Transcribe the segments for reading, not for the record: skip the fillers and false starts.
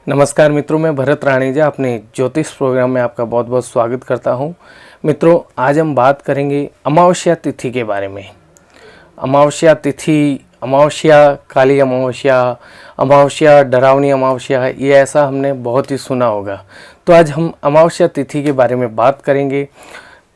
नमस्कार मित्रों, मैं भरत राणेजा अपने ज्योतिष प्रोग्राम में आपका बहुत बहुत स्वागत करता हूं। मित्रों, आज हम बात करेंगे अमावस्या तिथि के बारे में। अमावस्या तिथि, अमावस्या, काली अमावस्या, अमावस्या, डरावनी अमावस्या, ये ऐसा हमने बहुत ही सुना होगा। तो आज हम अमावस्या तिथि के बारे में बात करेंगे।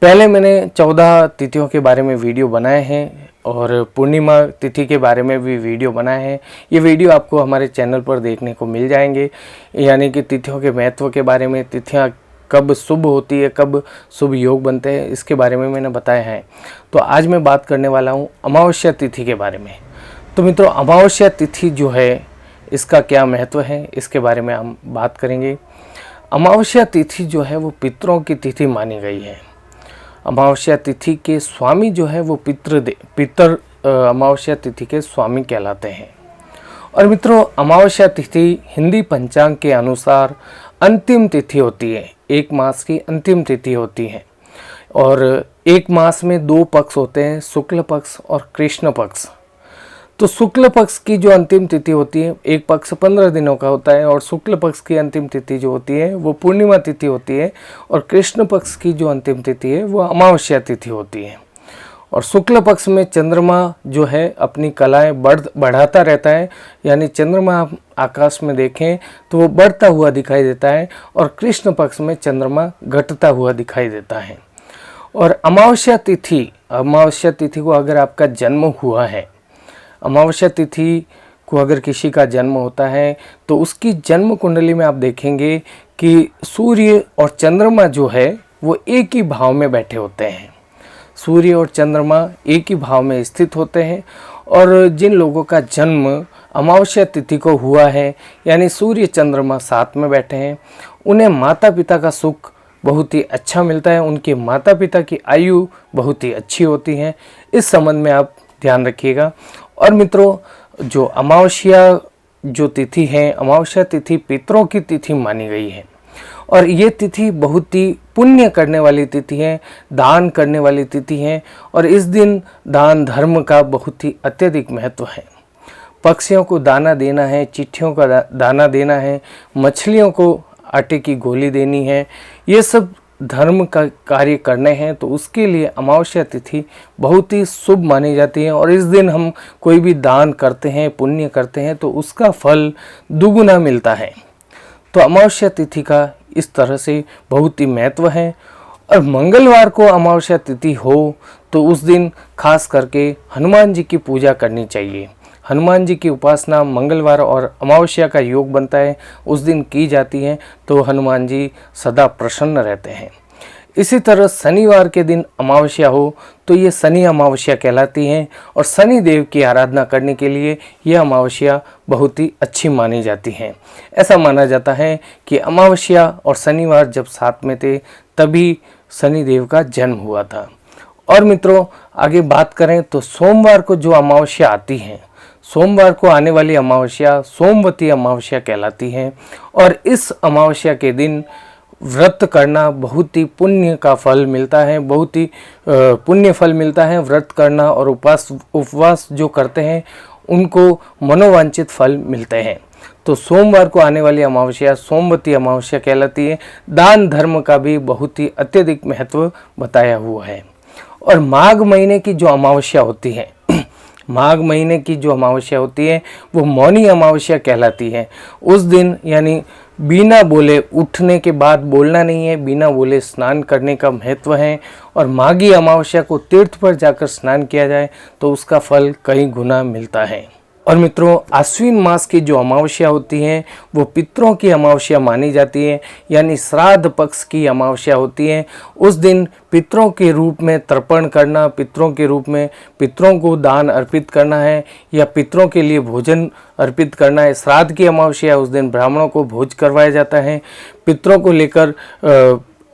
पहले मैंने 14 तिथियों के बारे में वीडियो बनाए हैं और पूर्णिमा तिथि के बारे में भी वीडियो बनाए हैं। ये वीडियो आपको हमारे चैनल पर देखने को मिल जाएंगे, यानी कि तिथियों के महत्व के बारे में, तिथियां कब शुभ होती है, कब शुभ योग बनते हैं, इसके बारे में मैंने बताया है। तो आज मैं बात करने वाला हूँ अमावस्या तिथि के बारे में। तो मित्रों, अमावस्या तिथि जो है इसका क्या महत्व है, इसके बारे में हम बात करेंगे। अमावस्या तिथि जो है वो पितरों की तिथि मानी गई है। अमावस्या तिथि के स्वामी जो है वो पितर अमावस्या तिथि के स्वामी कहलाते हैं। और मित्रों, अमावस्या तिथि हिंदी पंचांग के अनुसार अंतिम तिथि होती है। एक मास की अंतिम तिथि होती है और एक मास में 2 पक्ष होते हैं, शुक्ल पक्ष और कृष्ण पक्ष। तो शुक्ल पक्ष की जो अंतिम तिथि होती है, एक पक्ष 15 दिनों का होता है और शुक्ल पक्ष की अंतिम तिथि जो होती है वो पूर्णिमा तिथि होती है और कृष्ण पक्ष की जो अंतिम तिथि है वो अमावस्या तिथि होती है। और शुक्ल पक्ष में चंद्रमा जो है अपनी कलाएं बढ़ाता रहता है, यानी चंद्रमा आप आकाश में देखें तो वो बढ़ता हुआ दिखाई देता है और कृष्ण पक्ष में चंद्रमा घटता हुआ दिखाई देता है। और अमावस्या तिथि को अगर आपका जन्म हुआ है, अमावस्या तिथि को अगर किसी का जन्म होता है तो उसकी जन्म कुंडली में आप देखेंगे कि सूर्य और चंद्रमा जो है वो एक ही भाव में बैठे होते हैं। सूर्य और चंद्रमा एक ही भाव में स्थित होते हैं। और जिन लोगों का जन्म अमावस्या तिथि को हुआ है, यानी सूर्य चंद्रमा साथ में बैठे हैं, उन्हें माता पिता का सुख बहुत ही अच्छा मिलता है। उनके माता पिता की आयु बहुत ही अच्छी होती है। इस संबंध में आप ध्यान रखिएगा। और मित्रों, जो अमावस्या जो तिथि है, अमावस्या तिथि पितरों की तिथि मानी गई है और ये तिथि बहुत ही पुण्य करने वाली तिथि है, दान करने वाली तिथि है। और इस दिन दान धर्म का बहुत ही अत्यधिक महत्व है। पक्षियों को दाना देना है, चिट्ठियों का दाना देना है, मछलियों को आटे की गोली देनी है, ये सब धर्म का कार्य करने हैं। तो उसके लिए अमावस्या तिथि बहुत ही शुभ मानी जाती है। और इस दिन हम कोई भी दान करते हैं, पुण्य करते हैं, तो उसका फल दुगुना मिलता है। तो अमावस्या तिथि का इस तरह से बहुत ही महत्व है। और मंगलवार को अमावस्या तिथि हो तो उस दिन खास करके हनुमान जी की पूजा करनी चाहिए। हनुमान जी की उपासना मंगलवार और अमावस्या का योग बनता है, उस दिन की जाती है, तो हनुमान जी सदा प्रसन्न रहते हैं। इसी तरह शनिवार के दिन अमावस्या हो तो ये शनि अमावस्या कहलाती है और शनि देव की आराधना करने के लिए यह अमावस्या बहुत ही अच्छी मानी जाती है। ऐसा माना जाता है कि अमावस्या और शनिवार जब साथ में थे तभी शनि देव का जन्म हुआ था। और मित्रों, आगे बात करें तो सोमवार को जो अमावस्या आती है, सोमवार को आने वाली अमावस्या सोमवती अमावस्या कहलाती है। और इस अमावस्या के दिन व्रत करना बहुत ही पुण्य का फल मिलता है, बहुत ही पुण्य फल मिलता है। व्रत करना और उपवास जो करते हैं उनको मनोवांछित फल मिलते हैं। तो सोमवार को आने वाली अमावस्या सोमवती अमावस्या कहलाती है। दान धर्म का भी बहुत ही अत्यधिक महत्व बताया हुआ है। और माघ महीने की जो अमावस्या होती है, माघ महीने की जो अमावस्या होती है वो मौनी अमावस्या कहलाती है। उस दिन यानी बिना बोले उठने के बाद बोलना नहीं है, बिना बोले स्नान करने का महत्व है। और माघी अमावस्या को तीर्थ पर जाकर स्नान किया जाए तो उसका फल कई गुना मिलता है। और मित्रों, आश्विन मास की जो अमावस्या होती है वो पितरों की अमावस्या मानी जाती है, यानी श्राद्ध पक्ष की अमावस्या होती है। उस दिन पितरों के रूप में तर्पण करना, पितरों के रूप में पितरों को दान अर्पित करना है या पितरों के लिए भोजन अर्पित करना है। श्राद्ध की अमावस्या, उस दिन ब्राह्मणों को भोज करवाया जाता है, पितरों को लेकर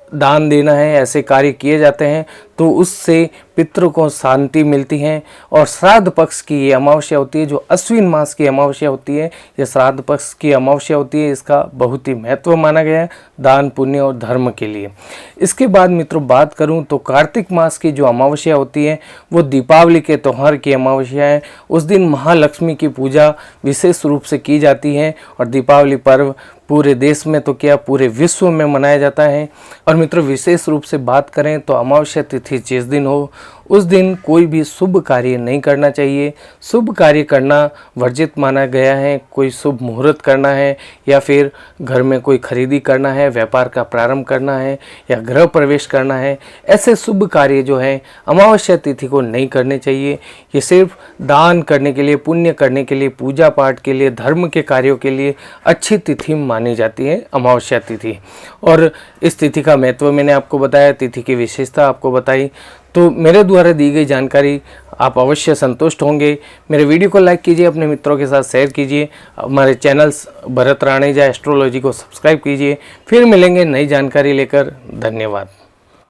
दान देना है, ऐसे कार्य किए जाते हैं। तो उससे पितरों को शांति मिलती है। और श्राद्ध पक्ष की ये अमावस्या होती है, जो अश्विन मास की अमावस्या होती है, ये श्राद्ध पक्ष की अमावस्या होती है। इसका बहुत ही महत्व माना गया है दान पुण्य और धर्म के लिए। इसके बाद मित्रों बात करूं तो कार्तिक मास की जो अमावस्या होती है वो दीपावली के त्यौहार की अमावस्या है। उस दिन महालक्ष्मी की पूजा विशेष रूप से की जाती है और दीपावली पर्व पूरे देश में तो क्या पूरे विश्व में मनाया जाता है। और मित्रों विशेष रूप से बात करें तो अमावस्या तिथि जिस दिन हो उस दिन कोई भी शुभ कार्य नहीं करना चाहिए। शुभ कार्य करना वर्जित माना गया है। कोई शुभ मुहूर्त करना है या फिर घर में कोई खरीदी करना है, व्यापार का प्रारंभ करना है या गृह प्रवेश करना है, ऐसे शुभ कार्य जो है अमावस्या तिथि को नहीं करने चाहिए। ये सिर्फ दान करने के लिए, पुण्य करने के लिए, पूजा पाठ के लिए, धर्म के कार्यों के लिए अच्छी तिथि मानी जाती है अमावस्या तिथि। और इस तिथि का महत्व मैंने आपको बताया, तिथि की विशेषता आपको बताई। तो मेरे द्वारा दी गई जानकारी आप अवश्य संतुष्ट होंगे। मेरे वीडियो को लाइक कीजिए, अपने मित्रों के साथ शेयर कीजिए, हमारे चैनल भरत राणेजा एस्ट्रोलॉजी को सब्सक्राइब कीजिए। फिर मिलेंगे नई जानकारी लेकर। धन्यवाद।